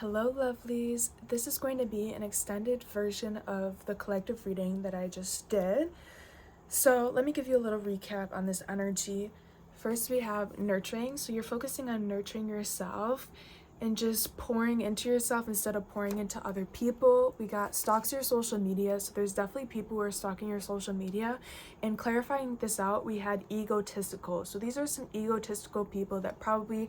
Hello lovelies, this is going to be an extended version of the collective reading that I just did. So let me give you a little recap on this energy. First we have nurturing, so you're focusing on nurturing yourself and just pouring into yourself instead of pouring into other people. We got stalks your social media, so there's definitely people who are stalking your social media. And clarifying this out, we had egotistical. So these are some egotistical people that probably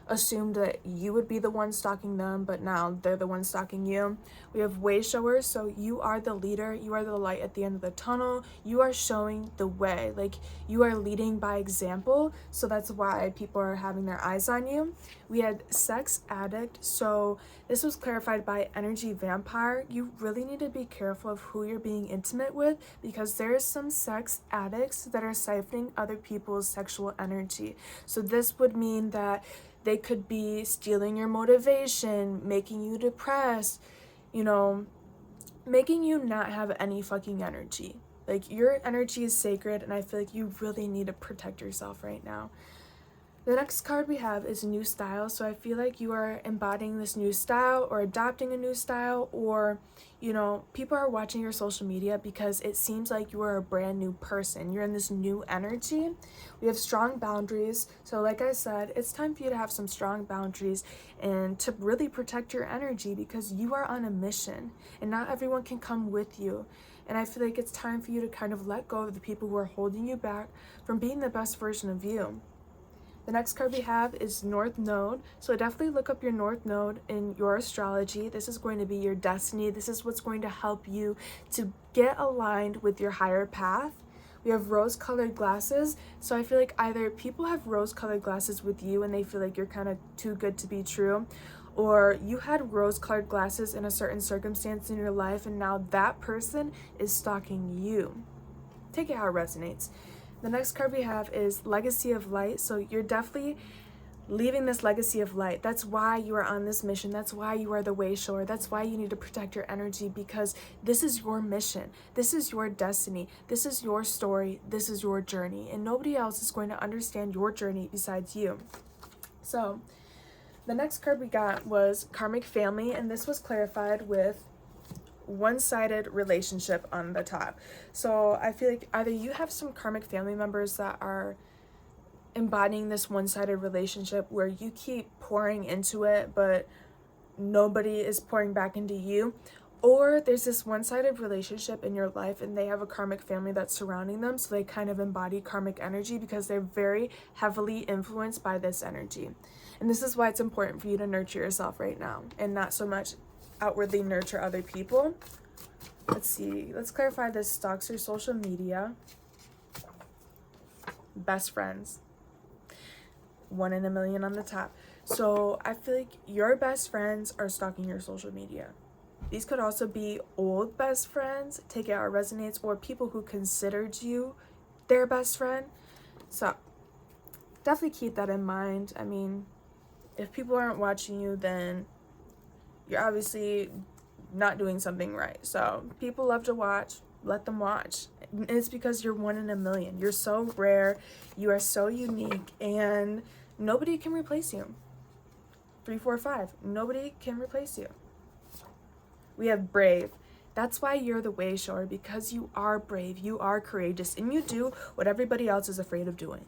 assumed that you would be the one stalking them, but now they're the one stalking you. We have way showers, so you are the leader, you are the light at the end of the tunnel, you are showing the way, like you are leading by example, so that's why people are having their eyes on you. We had sex addict, so this was clarified by energy vampire. You really need to be careful of who you're being intimate with, because there's some sex addicts that are siphoning other people's sexual energy. So this would mean that they could be stealing your motivation, making you depressed, making you not have any fucking energy. Like, your energy is sacred, and I feel like you really need to protect yourself right now. The next card we have is new style, so I feel like you are embodying this new style or adopting a new style, or people are watching your social media because it seems like you are a brand new person. You're in this new energy. We have strong boundaries, so like I said, it's time for you to have some strong boundaries and to really protect your energy, because you are on a mission and not everyone can come with you. And I feel like it's time for you to kind of let go of the people who are holding you back from being the best version of you. The next card we have is North Node. So definitely look up your North Node in your astrology. This is going to be your destiny. This is what's going to help you to get aligned with your higher path. We have rose-colored glasses. So I feel like either people have rose-colored glasses with you and they feel like you're kind of too good to be true, or you had rose-colored glasses in a certain circumstance in your life and now that person is stalking you. Take it how it resonates. The next card we have is Legacy of Light. So you're definitely leaving this legacy of light. That's why you are on this mission. That's why you are the way shower. That's why you need to protect your energy, because this is your mission. This is your destiny. This is your story. This is your journey. And nobody else is going to understand your journey besides you. So the next card we got was Karmic Family, and this was clarified with one-sided relationship on the top. So I feel like either you have some karmic family members that are embodying this one-sided relationship where you keep pouring into it but nobody is pouring back into you, or there's this one-sided relationship in your life and they have a karmic family that's surrounding them, so they kind of embody karmic energy because they're very heavily influenced by this energy. And this is why it's important for you to nurture yourself right now and not so much outwardly nurture other people. Let's see. Let's clarify this. Stalks your social media. Best friends. 1 in a million on the top. So I feel like your best friends are stalking your social media. These could also be old best friends. Take it how it resonates. Or people who considered you their best friend. So definitely keep that in mind. I mean, if people aren't watching you, then you're obviously not doing something right. So people love to watch, let them watch. It's because you're 1 in a million. You're so rare, you are so unique, and nobody can replace you. 3, 4, 5, nobody can replace you. We have brave. That's why you're the way shower, because you are brave, you are courageous, and you do what everybody else is afraid of doing.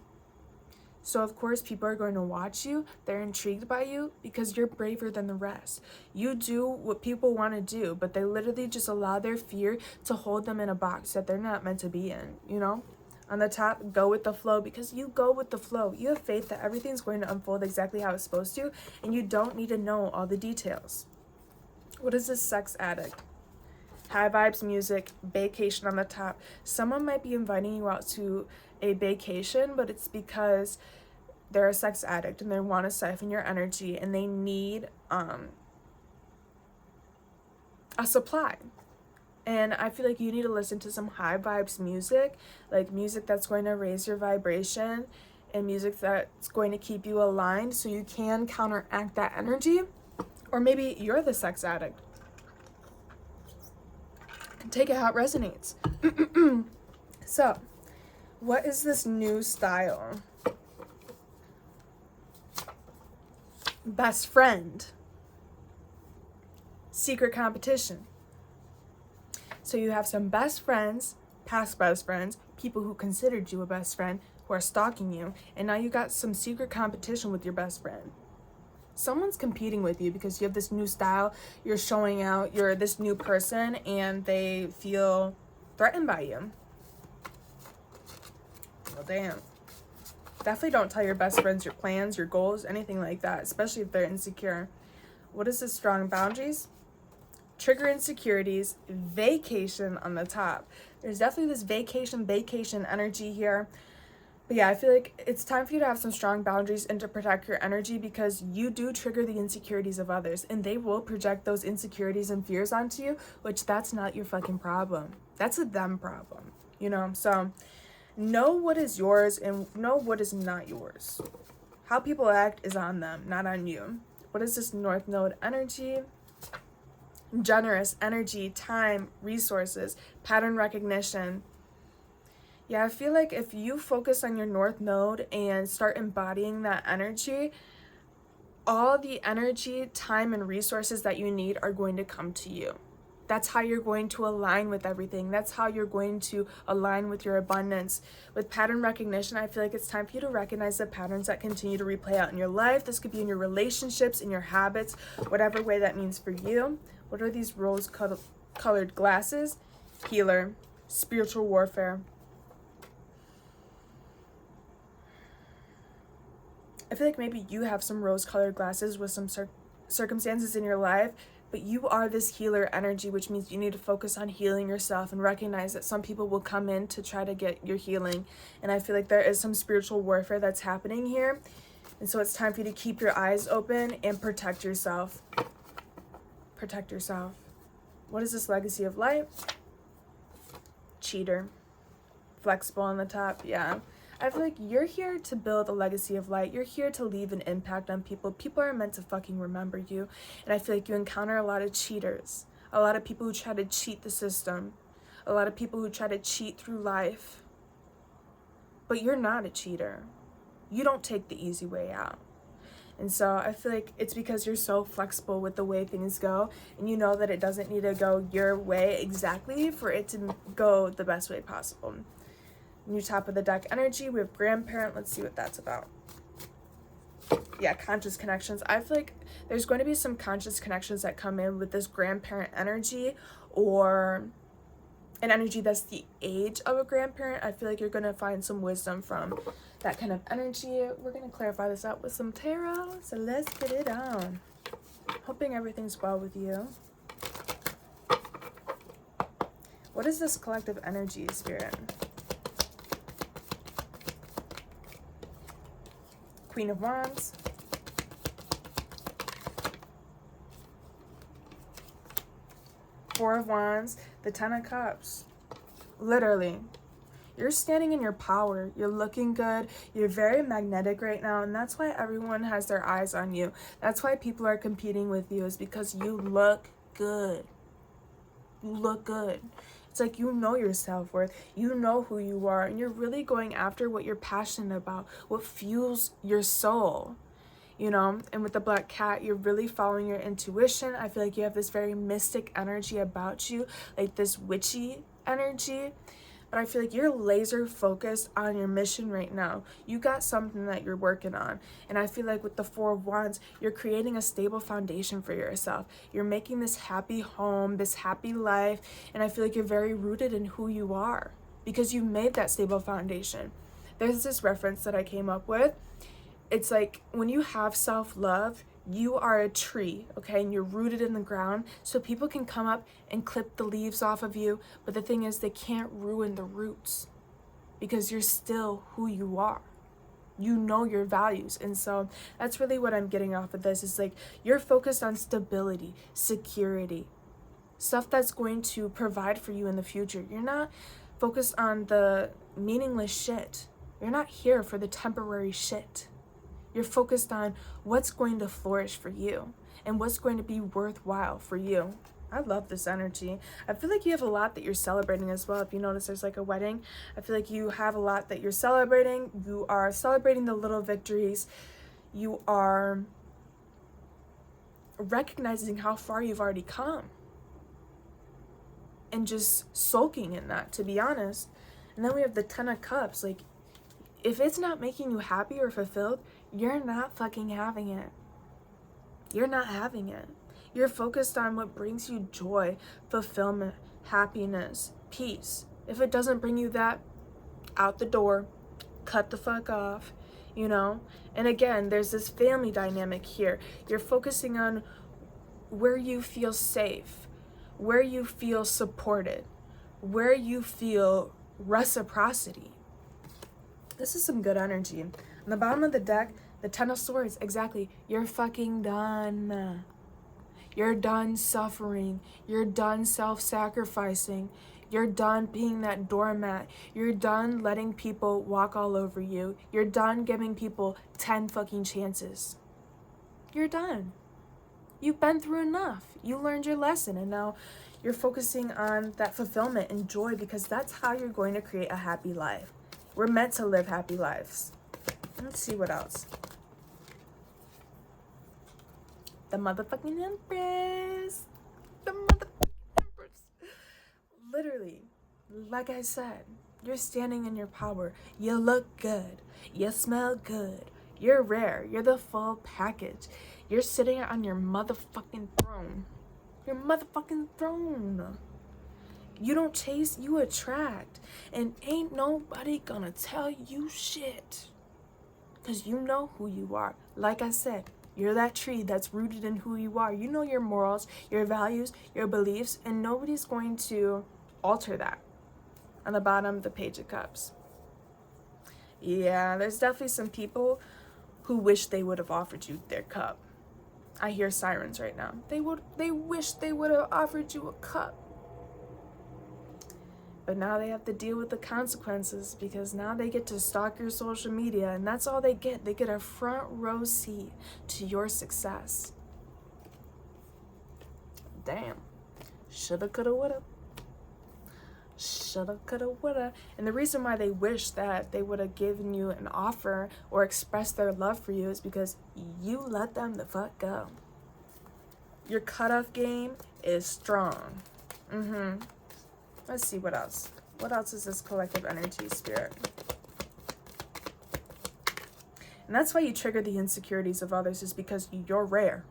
So of course people are going to watch you, they're intrigued by you because you're braver than the rest. You do what people want to do, but they literally just allow their fear to hold them in a box that they're not meant to be in, On the top, go with the flow, because you go with the flow. You have faith that everything's going to unfold exactly how it's supposed to, and you don't need to know all the details. What is this sex addict? High vibes music, vacation on the top. Someone might be inviting you out to a vacation, but it's because they're a sex addict and they want to siphon your energy and they need a supply. And I feel like you need to listen to some high vibes music, like music that's going to raise your vibration and music that's going to keep you aligned so you can counteract that energy. Or maybe you're the sex addict. Take it how it resonates. So, what is this new style? Best friend. secret competition. So you have some best friends, past best friends, people who considered you a best friend, who are stalking you, and now you got some secret competition with your best friend. Someone's competing with you because you have this new style, you're showing out, you're this new person, and they feel threatened by you. Well, damn. Definitely don't tell your best friends your plans, your goals, anything like that, especially if they're insecure. What is this? Strong boundaries? Trigger insecurities, vacation on the top. There's definitely this vacation energy here. But yeah, I feel like it's time for you to have some strong boundaries and to protect your energy, because you do trigger the insecurities of others, and they will project those insecurities and fears onto you, which that's not your fucking problem. That's a them problem, you know? So know what is yours and know what is not yours. How people act is on them, not on you. What is this North Node energy? Generous energy, time, resources, pattern recognition. Yeah, I feel like if you focus on your North Node and start embodying that energy, all the energy, time, and resources that you need are going to come to you. That's how you're going to align with everything. That's how you're going to align with your abundance. With pattern recognition, I feel like it's time for you to recognize the patterns that continue to replay out in your life. This could be in your relationships, in your habits, whatever way that means for you. What are these rose-colored glasses? Healer, spiritual warfare. I feel like maybe you have some rose-colored glasses with some circumstances in your life, but you are this healer energy, which means you need to focus on healing yourself and recognize that some people will come in to try to get your healing. And I feel like there is some spiritual warfare that's happening here. And so it's time for you to keep your eyes open and protect yourself. Protect yourself. What is this legacy of light? Cheater. Flexible on the top, yeah. I feel like you're here to build a legacy of light. You're here to leave an impact on people. People are meant to fucking remember you. And I feel like you encounter a lot of cheaters. A lot of people who try to cheat the system. A lot of people who try to cheat through life. But you're not a cheater. You don't take the easy way out. And so I feel like it's because you're so flexible with the way things go, and you know that it doesn't need to go your way exactly for it to go the best way possible. New top of the deck energy, we have grandparent. Let's see what that's about. Yeah, conscious connections. I feel like there's going to be some conscious connections that come in with this grandparent energy, or an energy that's the age of a grandparent. I feel like you're going to find some wisdom from that kind of energy. We're going to clarify this out with some tarot, so let's get it on. Hoping everything's well with you. What is this collective energy, Spirit? Queen of Wands. Four of Wands. The Ten of Cups. Literally. You're standing in your power. You're looking good. You're very magnetic right now. And that's why everyone has their eyes on you. That's why people are competing with you, is because you look good. You look good. It's like you know your self-worth. You know who you are. And you're really going after what you're passionate about. What fuels your soul. You know, and with the black cat, you're really following your intuition. I feel like you have this very mystic energy about you. Like this witchy energy. But I feel like you're laser focused on your mission right now. You got something that you're working on. And I feel like with the Four of Wands, you're creating a stable foundation for yourself. You're making this happy home, this happy life. And I feel like you're very rooted in who you are because you made that stable foundation. There's this reference that I came up with. It's like when you have self-love, you are a tree, okay, and you're rooted in the ground, so people can come up and clip the leaves off of you, but the thing is, they can't ruin the roots because you're still who you are. You know your values. And so that's really what I'm getting off of this, is like you're focused on stability, security, stuff that's going to provide for you in the future. You're not focused on the meaningless shit. You're not here for the temporary shit. You're focused on what's going to flourish for you and what's going to be worthwhile for you. I love this energy. I feel like you have a lot that you're celebrating as well. If you notice, there's like a wedding. I feel like you have a lot that you're celebrating. You are celebrating the little victories. You are recognizing how far you've already come and just sulking in that, to be honest. And then we have the 10 of Cups. Like, if it's not making you happy or fulfilled, you're not fucking having it. You're not having it. You're focused on what brings you joy, fulfillment, happiness, peace. If it doesn't bring you that, out the door, cut the fuck off, you know? And again, there's this family dynamic here. You're focusing on where you feel safe, where you feel supported, where you feel reciprocity. This is some good energy. On the bottom of the deck, the 10 of Swords, exactly. You're fucking done. You're done suffering. You're done self-sacrificing. You're done being that doormat. You're done letting people walk all over you. You're done giving people 10 fucking chances. You're done. You've been through enough. You learned your lesson, and now you're focusing on that fulfillment and joy, because that's how you're going to create a happy life. We're meant to live happy lives. Let's see what else. The motherfucking Empress. The motherfucking Empress. Literally, like I said, you're standing in your power. You look good. You smell good. You're rare. You're the full package. You're sitting on your motherfucking throne. Your motherfucking throne. You don't chase, you attract. And ain't nobody gonna tell you shit. Because you know who you are. Like I said, you're that tree that's rooted in who you are. You know your morals, your values, your beliefs, and nobody's going to alter that. On the bottom, the Page of Cups. Yeah, there's definitely some people who wish they would have offered you their cup. I hear sirens right now. They wish they would have offered you a cup. But now they have to deal with the consequences, because now they get to stalk your social media, and that's all they get. They get a front row seat to your success. Damn. Shoulda, coulda, woulda. Shoulda, coulda, woulda. And the reason why they wish that they would have given you an offer or expressed their love for you is because you let them the fuck go. Your cutoff game is strong. Let's see what else. What else is this collective energy, Spirit? And that's why you trigger the insecurities of others, is because you're rare.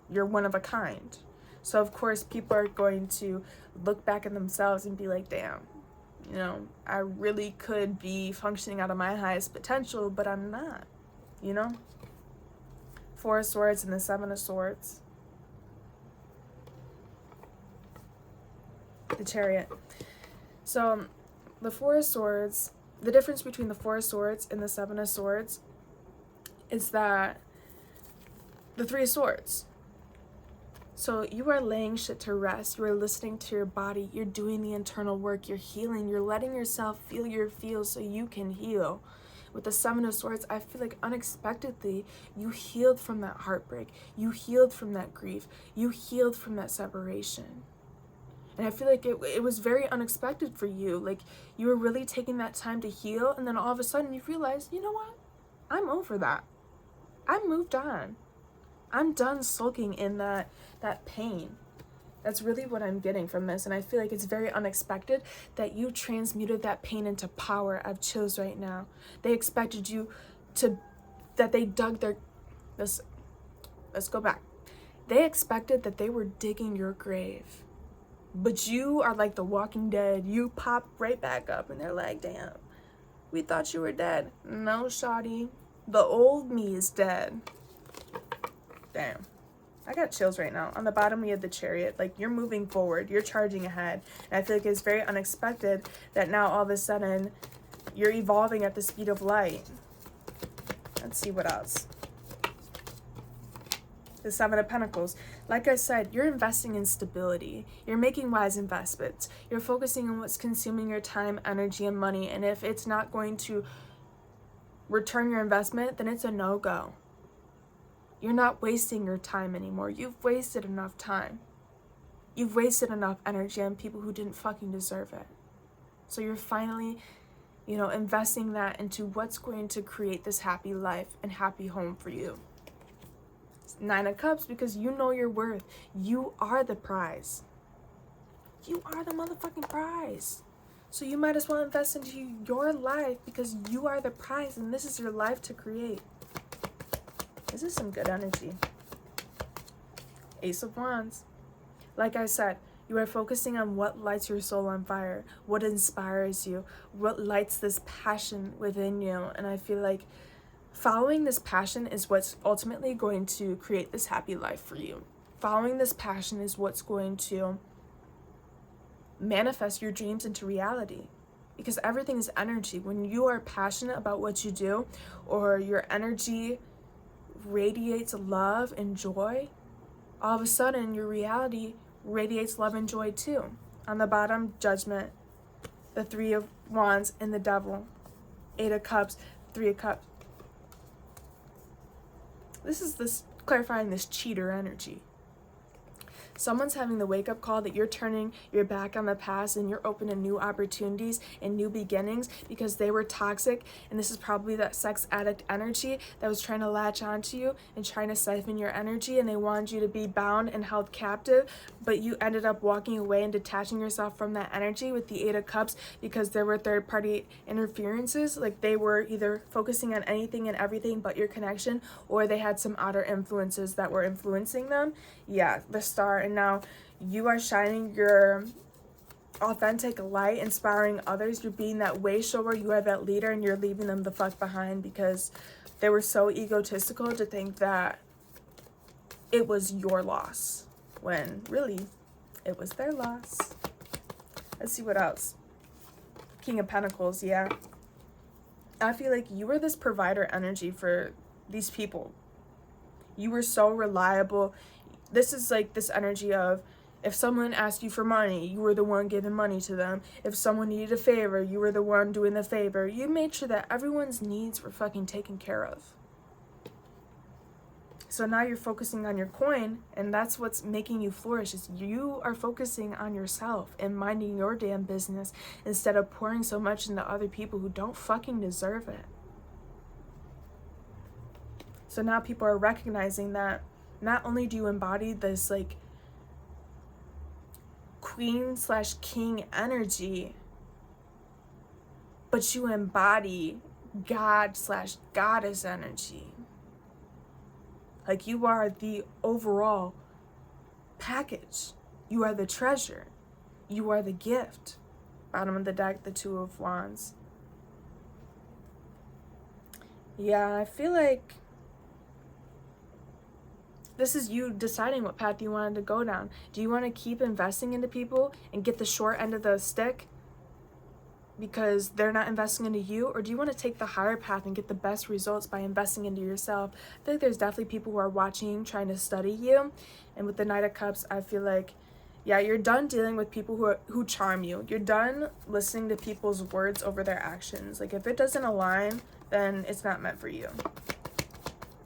You're one of a kind. So of course people are going to look back at themselves and be like, damn, you know, I really could be functioning out of my highest potential, but I'm not, you know? 4 of Swords and the 7 of Swords. The Chariot. So the 4 of Swords, the difference between the 4 of Swords and the 7 of Swords is that the 3 of Swords. So you are laying shit to rest. You are listening to your body. You're doing the internal work. You're healing. You're letting yourself feel your feels so you can heal. With the 7 of Swords, I feel like unexpectedly you healed from that heartbreak. You healed from that grief. You healed from that separation. And I feel like it was very unexpected for you. Like, you were really taking that time to heal, and then all of a sudden you realize, you know what? I'm over that. I moved on. I'm done sulking in that pain. That's really what I'm getting from this. And I feel like it's very unexpected that you transmuted that pain into power. I have chills right now. They expected you to, that they dug their, let's go back. They expected that they were digging your grave. But you are like the Walking Dead. You pop right back up and they're like, damn, we thought you were dead. No, shawty. The old me is dead. Damn. I got chills right now. On the bottom, we have the Chariot. Like, you're moving forward. You're charging ahead. And I feel like it's very unexpected that now all of a sudden you're evolving at the speed of light. Let's see what else. The 7 of Pentacles. Like I said, you're investing in stability. You're making wise investments. You're focusing on what's consuming your time, energy, and money. And if it's not going to return your investment, then it's a no-go. You're not wasting your time anymore. You've wasted enough time. You've wasted enough energy on people who didn't fucking deserve it. So you're finally, you know, investing that into what's going to create this happy life and happy home for you. Nine of Cups because you know your worth. You are the prize. You are the motherfucking prize. So you might as well invest into your life because you are the prize and this is your life to create. This is some good energy. Ace of Wands. Like I said, you are focusing on what lights your soul on fire, what inspires you, what lights this passion within you. And I feel like following this passion is what's ultimately going to create this happy life for you. Following this passion is what's going to manifest your dreams into reality. Because everything is energy. When you are passionate about what you do, or your energy radiates love and joy, all of a sudden your reality radiates love and joy too. On the bottom, Judgment, the Three of Wands, and the Devil. Eight of Cups, Three of Cups. This is clarifying this cheater energy. Someone's having the wake-up call that you're turning your back on the past and you're open to new opportunities and new beginnings because they were toxic, and this is probably that sex addict energy that was trying to latch onto you and trying to siphon your energy, and they wanted you to be bound and held captive, but you ended up walking away and detaching yourself from that energy with the Eight of Cups because there were third-party interferences. Like they were either focusing on anything and everything but your connection, or they had some outer influences that were influencing them. Yeah, the Star. And now you are shining your authentic light, inspiring others. You're being that way shower. You are that leader, and you're leaving them the fuck behind because they were so egotistical to think that it was your loss when really it was their loss. Let's see what else. King of Pentacles. Yeah, I feel like you were this provider energy for these people. You were so reliable. This is like this energy of if someone asked you for money, you were the one giving money to them. If someone needed a favor, you were the one doing the favor. You made sure that everyone's needs were fucking taken care of. So now you're focusing on your coin, and that's what's making you flourish, is you are focusing on yourself and minding your damn business instead of pouring so much into other people who don't fucking deserve it. So now people are recognizing that not only do you embody this like queen/king energy, but you embody God/goddess energy. Like you are the overall package. You are the treasure. You are the gift. Bottom of the deck, the Two of Wands. Yeah, I feel like this is you deciding what path you wanted to go down. Do you want to keep investing into people and get the short end of the stick because they're not investing into you? Or do you want to take the higher path and get the best results by investing into yourself? I feel like there's definitely people who are watching, trying to study you. And with the Knight of Cups, I feel like, yeah, you're done dealing with people who charm you. You're done listening to people's words over their actions. Like if it doesn't align, then it's not meant for you.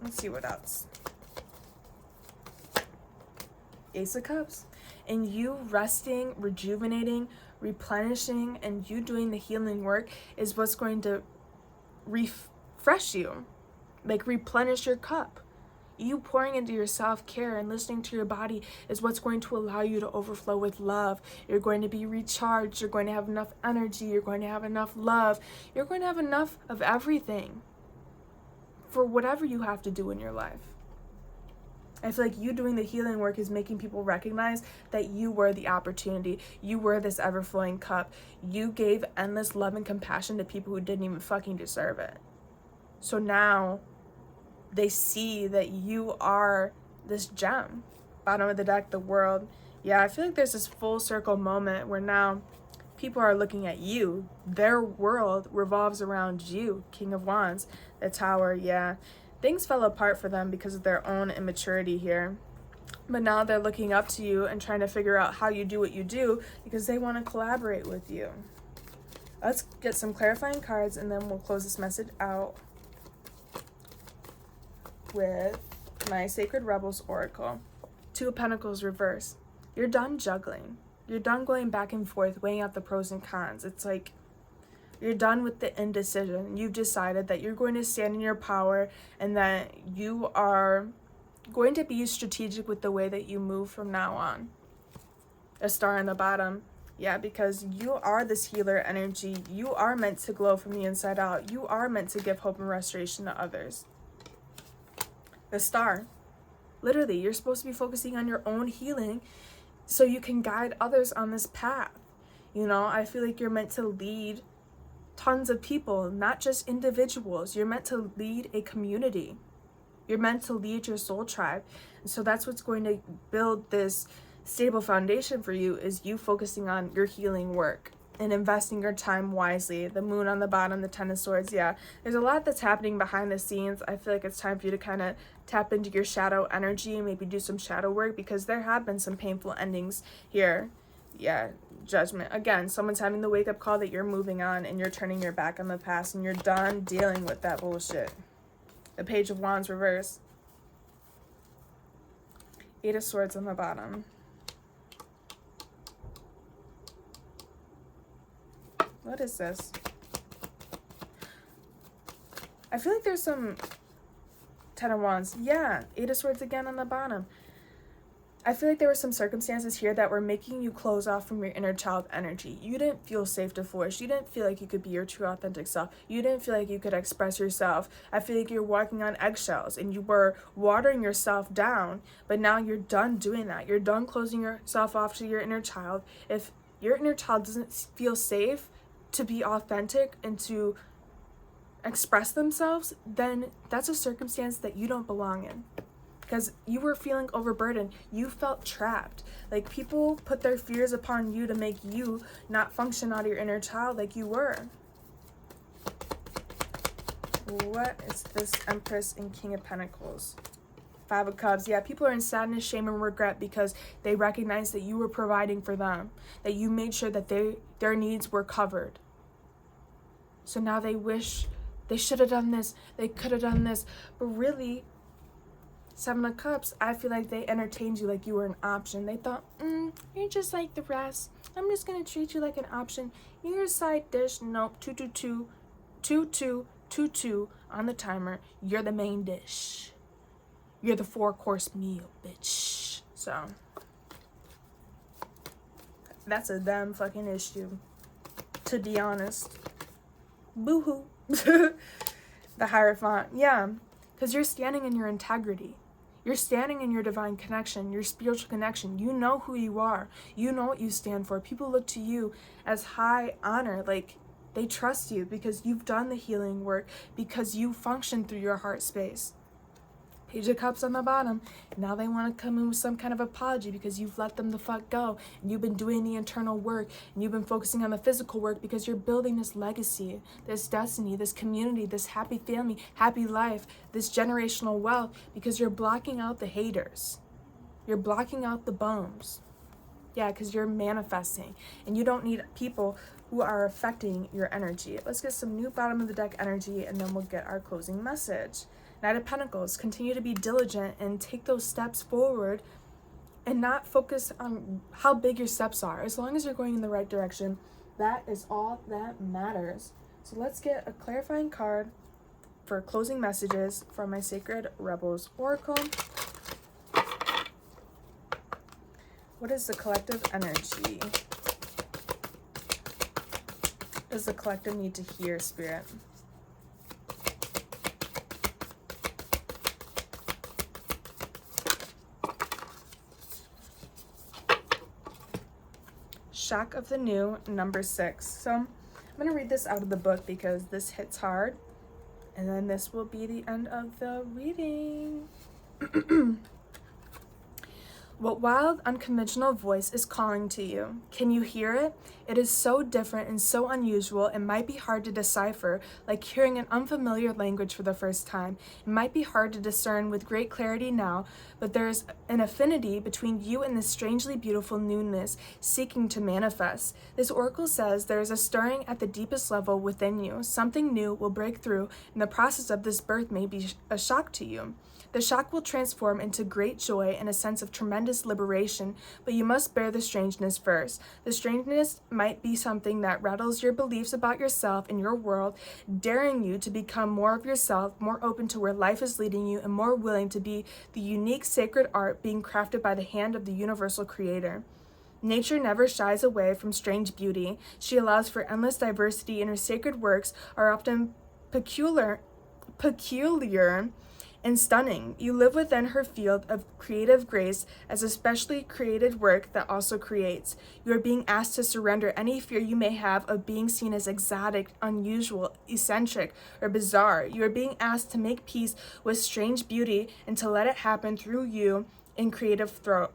Let's see what else. Ace of Cups. And you resting, rejuvenating, replenishing, and you doing the healing work is what's going to refresh you, like replenish your cup. You pouring into your self-care and listening to your body is what's going to allow you to overflow with love. You're going to be recharged. You're going to have enough energy. You're going to have enough love. You're going to have enough of everything for whatever you have to do in your life. I feel like you doing the healing work is making people recognize that you were the opportunity. You were this ever-flowing cup. You gave endless love and compassion to people who didn't even fucking deserve it. So now they see that you are this gem. Bottom of the deck, the World. Yeah, I feel like there's this full circle moment where now people are looking at you. Their world revolves around you. King of Wands, the Tower. Yeah. Things fell apart for them because of their own immaturity here. But now they're looking up to you and trying to figure out how you do what you do because they want to collaborate with you. Let's get some clarifying cards and then we'll close this message out with my Sacred Rebels Oracle. Two of Pentacles reverse. You're done juggling. You're done going back and forth, weighing out the pros and cons. It's like you're done with the indecision. You've decided that you're going to stand in your power and that you are going to be strategic with the way that you move from now on. A star on the bottom. Yeah, because you are this healer energy. You are meant to glow from the inside out. You are meant to give hope and restoration to others. The star. Literally, you're supposed to be focusing on your own healing so you can guide others on this path. You know, I feel like you're meant to lead tons of people, not just individuals. You're meant to lead a community. You're meant to lead your soul tribe. And so that's what's going to build this stable foundation for you, is you focusing on your healing work and investing your time wisely. The moon on the bottom, the 10 of swords. Yeah, there's a lot that's happening behind the scenes. I feel like it's time for you to kind of tap into your shadow energy and maybe do some shadow work, because there have been some painful endings here. Yeah, judgment. Again, someone's having the wake-up call that you're moving on and you're turning your back on the past and you're done dealing with that bullshit. The Page of Wands reverse. 8 of Swords on the bottom. What is this? I feel like there's some 10 of Wands. Yeah, 8 of Swords again on the bottom. I feel like there were some circumstances here that were making you close off from your inner child energy. You didn't feel safe to flourish. You didn't feel like you could be your true authentic self. You didn't feel like you could express yourself. I feel like you're walking on eggshells and you were watering yourself down, but now you're done doing that. You're done closing yourself off to your inner child. If your inner child doesn't feel safe to be authentic and to express themselves, then that's a circumstance that you don't belong in. Because you were feeling overburdened. You felt trapped. Like, people put their fears upon you to make you not function out of your inner child like you were. What is this Empress and King of Pentacles? 5 of Cups. Yeah, people are in sadness, shame, and regret because they recognize that you were providing for them. That you made sure that their needs were covered. So now they wish they should have done this. They could have done this. But really, 7 of Cups, I feel like they entertained you like you were an option. They thought, you're just like the rest. I'm just going to treat you like an option. You're a side dish. Nope. 222, 2222 on the timer. You're the main dish. You're the 4-course meal, bitch. So, that's a damn fucking issue, to be honest. Boo-hoo. The Hierophant. Yeah, because you're standing in your integrity. You're standing in your divine connection, your spiritual connection. You know who you are. You know what you stand for. People look to you as high honor. Like, they trust you because you've done the healing work, because you function through your heart space. Page of Cups on the bottom. Now they want to come in with some kind of apology because you've let them the fuck go. And you've been doing the internal work. And you've been focusing on the physical work because you're building this legacy, this destiny, this community, this happy family, happy life, this generational wealth, because you're blocking out the haters. You're blocking out the bums. Yeah, because you're manifesting. And you don't need people who are affecting your energy. Let's get some new bottom of the deck energy and then we'll get our closing message. Knight of Pentacles, continue to be diligent and take those steps forward and not focus on how big your steps are. As long as you're going in the right direction, that is all that matters. So let's get a clarifying card for closing messages from my Sacred Rebels Oracle. What is the collective energy? Does the collective need to hear, Spirit? Shock of the New, number 6. So I'm going to read this out of the book because this hits hard. And then this will be the end of the reading. What wild, unconventional voice is calling to you? Can you hear it? It is so different and so unusual, it might be hard to decipher, like hearing an unfamiliar language for the first time. It might be hard to discern with great clarity now, but there is an affinity between you and this strangely beautiful newness seeking to manifest. This oracle says there is a stirring at the deepest level within you. Something new will break through, and the process of this birth may be a shock to you. The shock will transform into great joy and a sense of tremendous liberation, but you must bear the strangeness first. The strangeness might be something that rattles your beliefs about yourself and your world, daring you to become more of yourself, more open to where life is leading you, and more willing to be the unique sacred art being crafted by the hand of the universal creator. Nature never shies away from strange beauty. She allows for endless diversity, and her sacred works are often peculiar and stunning. You live within her field of creative grace as a specially created work that also creates. You are being asked to surrender any fear you may have of being seen as exotic, unusual, eccentric, or bizarre. You are being asked to make peace with strange beauty and to let it happen through you in creative flow.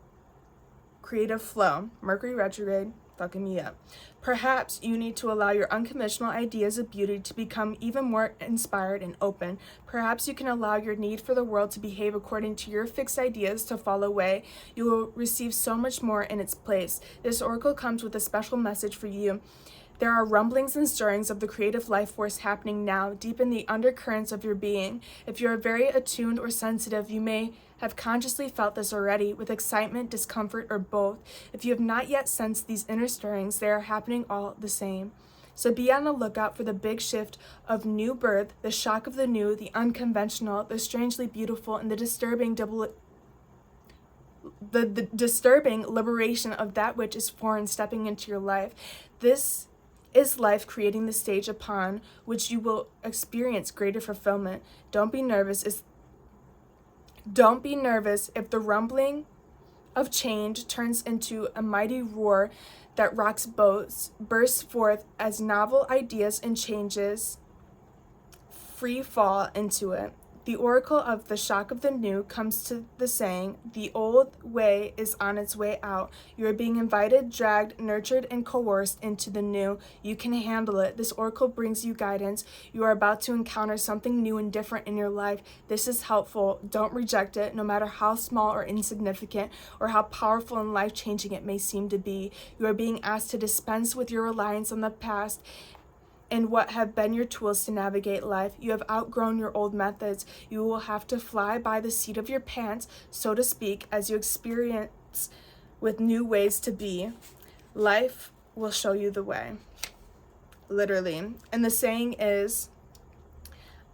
Mercury retrograde, fucking me up. Perhaps you need to allow your unconventional ideas of beauty to become even more inspired and open. Perhaps you can allow your need for the world to behave according to your fixed ideas to fall away. You will receive so much more in its place. This oracle comes with a special message for you. There are rumblings and stirrings of the creative life force happening now, deep in the undercurrents of your being. If you are very attuned or sensitive, you may have consciously felt this already, with excitement, discomfort, or both. If you have not yet sensed these inner stirrings, they are happening all the same. So be on the lookout for the big shift of new birth, the shock of the new, the unconventional, the strangely beautiful, and the disturbing disturbing liberation of that which is foreign stepping into your life. This is life creating the stage upon which you will experience greater fulfillment. Don't be nervous if the rumbling of change turns into a mighty roar that rocks boats, bursts forth as novel ideas and changes free fall into it. The oracle of the shock of the new comes to the saying, the old way is on its way out. You are being invited, dragged, nurtured, and coerced into the new. You can handle it. This oracle brings you guidance. You are about to encounter something new and different in your life. This is helpful. Don't reject it, no matter how small or insignificant or how powerful and life-changing it may seem to be. You are being asked to dispense with your reliance on the past and what have been your tools to navigate life. You have outgrown your old methods. You will have to fly by the seat of your pants, so to speak, as you experience with new ways to be. Life will show you the way. Literally. And the saying is,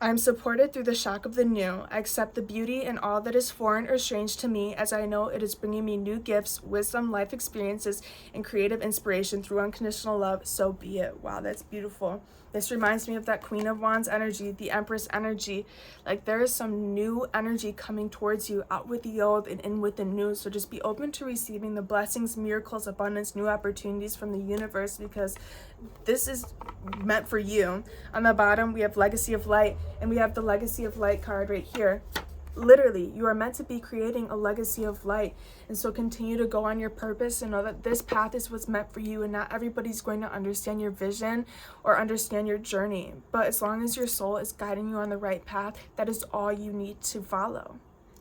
I'm supported through the shock of the new. I accept the beauty in all that is foreign or strange to me, as I know it is bringing me new gifts, wisdom, life experiences, and creative inspiration through unconditional love. So be it. Wow, that's beautiful. This reminds me of that Queen of Wands energy, the Empress energy. Like, there is some new energy coming towards you, out with the old and in with the new. So just be open to receiving the blessings, miracles, abundance, new opportunities from the universe, because this is meant for you. On the bottom, we have Legacy of Light, and we have the Legacy of Light card right here. Literally, you are meant to be creating a legacy of light. And so continue to go on your purpose and know that this path is what's meant for you, and not everybody's going to understand your vision or understand your journey. But as long as your soul is guiding you on the right path, that is all you need to follow.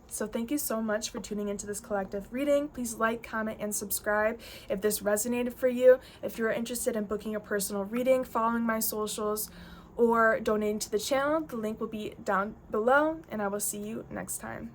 So thank you so much for tuning into this collective reading. Please like, comment, and subscribe if this resonated for you. If you're interested in booking a personal reading, following my socials, or donating to the channel, the link will be down below, and I will see you next time.